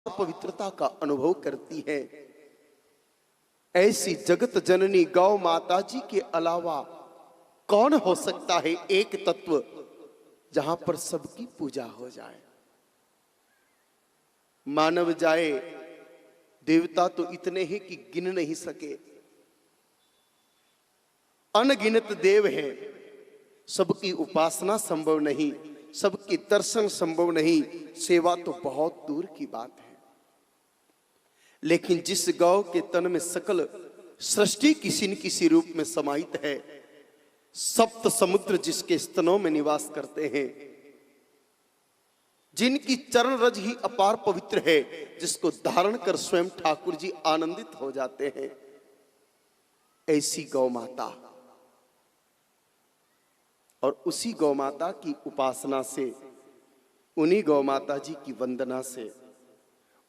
पवित्रता का अनुभव करती है। ऐसी जगत जननी गौ माता जी के अलावा कौन हो सकता है एक तत्व जहां पर सबकी पूजा हो जाए। मानव जाए, देवता तो इतने ही कि गिन नहीं सके, अनगिनत देव हैं। सबकी उपासना संभव नहीं, सबके दर्शन संभव नहीं, सेवा तो बहुत दूर की बात है। लेकिन जिस गौ के तन में सकल सृष्टि किसी न किसी रूप में समाहित है, सप्त समुद्र जिसके स्तनों में निवास करते हैं, जिनकी चरण रज ही अपार पवित्र है, जिसको धारण कर स्वयं ठाकुर जी आनंदित हो जाते हैं, ऐसी गौ माता और उसी गौ माता की उपासना से, उन्हीं गौ माता जी की वंदना से,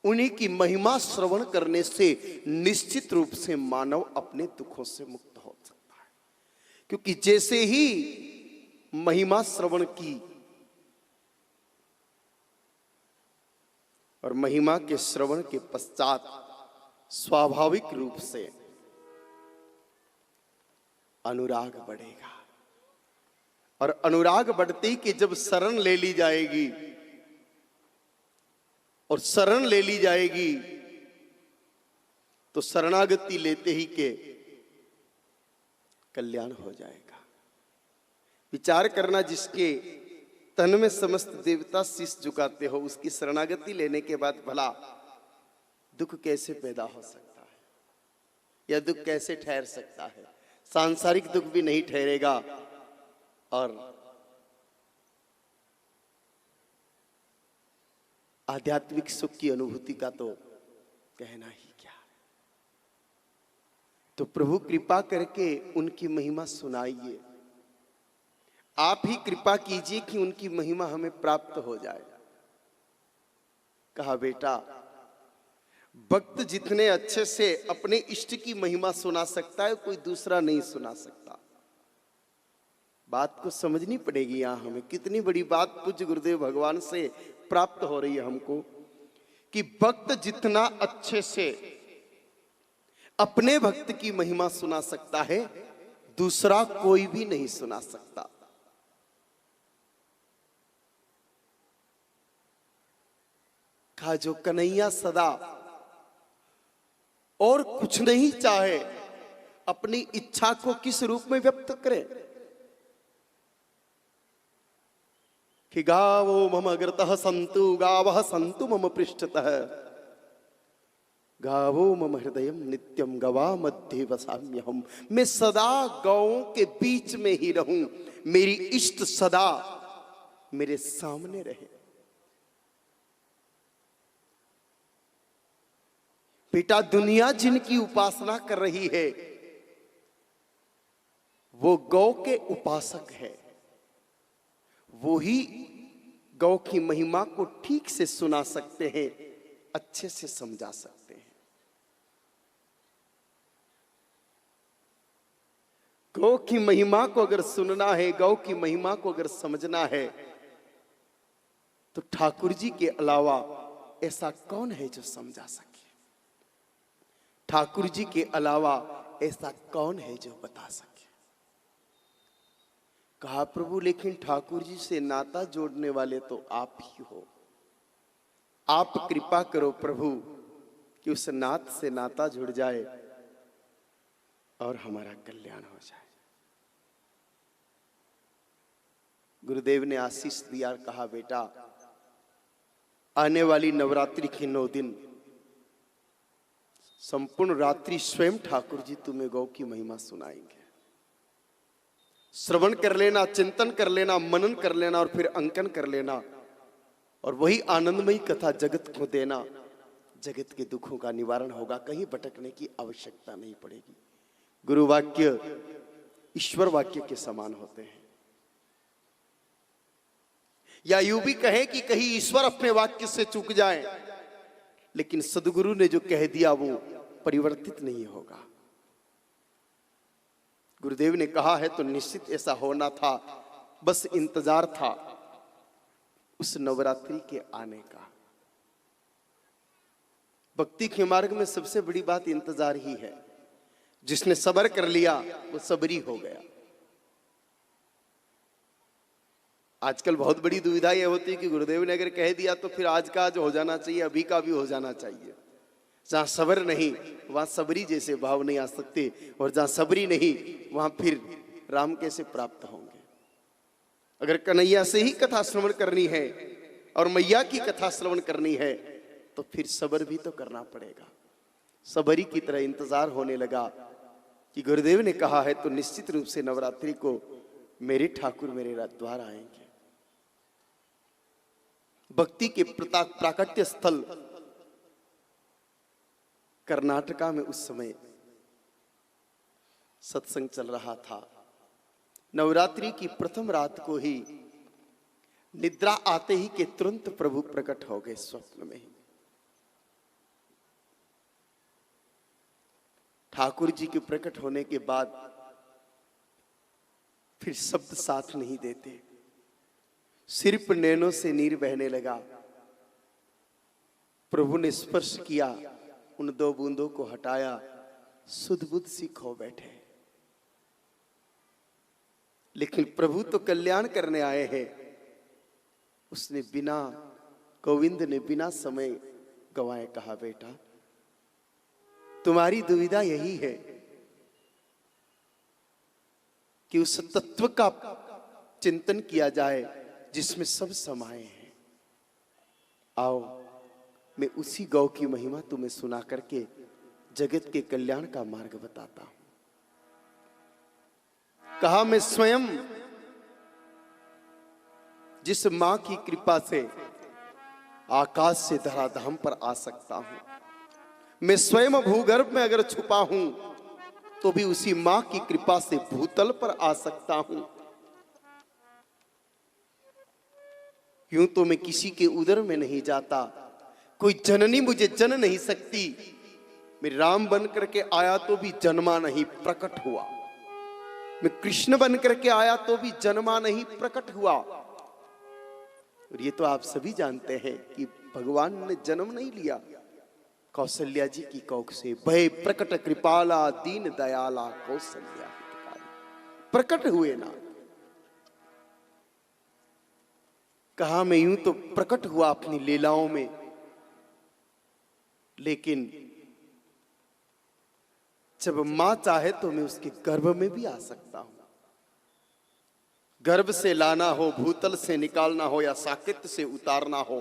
उन्हीं की महिमा श्रवण करने से निश्चित रूप से मानव अपने दुखों से मुक्त हो सकता है। क्योंकि जैसे ही महिमा श्रवण की और महिमा के श्रवण के पश्चात स्वाभाविक रूप से अनुराग बढ़ेगा, और अनुराग बढ़ते ही कि जब शरण ले ली जाएगी, और शरण ले ली जाएगी तो शरणागति लेते ही के कल्याण हो जाएगा। विचार करना, जिसके तन में समस्त देवता शीश झुकाते हो, उसकी शरणागति लेने के बाद भला दुख कैसे पैदा हो सकता है, या दुख कैसे ठहर सकता है। सांसारिक दुख भी नहीं ठहरेगा, और आध्यात्मिक सुख की अनुभूति का तो कहना ही क्या। तो प्रभु कृपा करके उनकी महिमा सुनाइए, आप ही कृपा कीजिए कि उनकी महिमा हमें प्राप्त हो जाए। कहा, बेटा, भक्त जितने अच्छे से अपने इष्ट की महिमा सुना सकता है, कोई दूसरा नहीं सुना सकता। बात को समझनी पड़ेगी यहां हमें। कितनी बड़ी बात पूज्य गुरुदेव भगवान से प्राप्त हो रही है हमको, कि भक्त जितना अच्छे से अपने भक्त की महिमा सुना सकता है, दूसरा कोई भी नहीं सुना सकता। कहा, जो कन्हैया सदा और कुछ नहीं चाहे, अपनी इच्छा को किस रूप में व्यक्त करे, कि गावो मम अग्रतः सन्तु गावः सन्तु मम पृष्ठतः, गावो मम हृदयम नित्यम गवा मध्ये वसाम्यहम्। मैं सदा गौओं के बीच में ही रहूं, मेरी इष्ट सदा मेरे सामने रहे। बेटा, दुनिया जिनकी उपासना कर रही है वो गौ के उपासक है, वो ही गौ की महिमा को ठीक से सुना सकते हैं, अच्छे से समझा सकते हैं। गौ की महिमा को अगर सुनना है, गौ की महिमा को अगर समझना है, तो ठाकुर जी के अलावा ऐसा कौन है जो समझा सके। ठाकुर जी के अलावा ऐसा कौन है जो बता सके। कहा, प्रभु, लेकिन ठाकुर जी से नाता जोड़ने वाले तो आप ही हो। आप कृपा करो प्रभु कि उस नात से नाता जुड़ जाए और हमारा कल्याण हो जाए। गुरुदेव ने आशीष दिया, कहा, बेटा, आने वाली नवरात्रि के 9 दिन संपूर्ण रात्रि स्वयं ठाकुर जी तुम्हें गौ की महिमा सुनाएंगे। श्रवण कर लेना, चिंतन कर लेना, मनन कर लेना, और फिर अंकन कर लेना, और वही आनंदमयी कथा जगत को देना। जगत के दुखों का निवारण होगा, कहीं भटकने की आवश्यकता नहीं पड़ेगी। गुरु वाक्य ईश्वर वाक्य के समान होते हैं, या यूं भी कहे कि कहीं ईश्वर अपने वाक्य से चूक जाए, लेकिन सदगुरु ने जो कह दिया वो परिवर्तित नहीं होगा। गुरुदेव ने कहा है तो निश्चित ऐसा होना था, बस इंतजार था उस नवरात्रि के आने का। भक्ति के मार्ग में सबसे बड़ी बात इंतजार ही है। जिसने सब्र कर लिया वो सबरी हो गया। आजकल बहुत बड़ी दुविधा यह होती है कि गुरुदेव ने अगर कह दिया तो फिर आज का आज हो जाना चाहिए, अभी का भी हो जाना चाहिए। जहां सब्र नहीं वहां सबरी जैसे भाव नहीं आ सकते, और जहां सबरी नहीं वहां फिर राम कैसे प्राप्त होंगे। अगर कन्हैया से ही कथा श्रवण करनी है और मैया की कथा श्रवण करनी है तो फिर सब्र भी तो करना पड़ेगा। सबरी की तरह इंतजार होने लगा कि गुरुदेव ने कहा है तो निश्चित रूप से नवरात्रि को मेरे ठाकुर मेरे द्वार आएंगे। भक्ति के प्राकट्य स्थल कर्नाटका में उस समय सत्संग चल रहा था। नवरात्रि की प्रथम रात को ही निद्रा आते ही के तुरंत प्रभु प्रकट हो गए स्वप्न में ही। ठाकुर जी के प्रकट होने के बाद फिर शब्द साथ नहीं देते, सिर्फ नैनों से नीर बहने लगा। प्रभु ने स्पर्श किया, उन 2 बूंदों को हटाया, सुध बुध सी खो बैठे। लेकिन प्रभु तो कल्याण करने आए हैं। उसने बिना, गोविंद ने बिना समय गवाए कहा, बेटा तुम्हारी दुविधा यही है कि उस तत्व का चिंतन किया जाए जिसमें सब समाये हैं। आओ मैं उसी गौ की महिमा तुम्हें सुना करके जगत के कल्याण का मार्ग बताता हूं। कहा मैं स्वयं जिस मां की कृपा से आकाश से धराधाम पर आ सकता हूं, मैं स्वयं भूगर्भ में अगर छुपा हूं तो भी उसी मां की कृपा से भूतल पर आ सकता हूं। यूं तो मैं किसी के उदर में नहीं जाता, कोई जननी मुझे जन नहीं सकती। मैं राम बन करके आया तो भी जन्मा नहीं प्रकट हुआ, मैं कृष्ण बन करके आया तो भी जन्मा नहीं प्रकट हुआ। और ये तो आप सभी जानते हैं कि भगवान ने जन्म नहीं लिया। कौशल्या जी की कोख से भय प्रकट कृपाला दीन दयाला कौशल्या प्रकट हुए ना। कहा मैं यूं तो प्रकट हुआ अपनी लीलाओं में, लेकिन जब मां चाहे तो मैं उसके गर्भ में भी आ सकता हूं। गर्भ से लाना हो, भूतल से निकालना हो या साकेत से उतारना हो,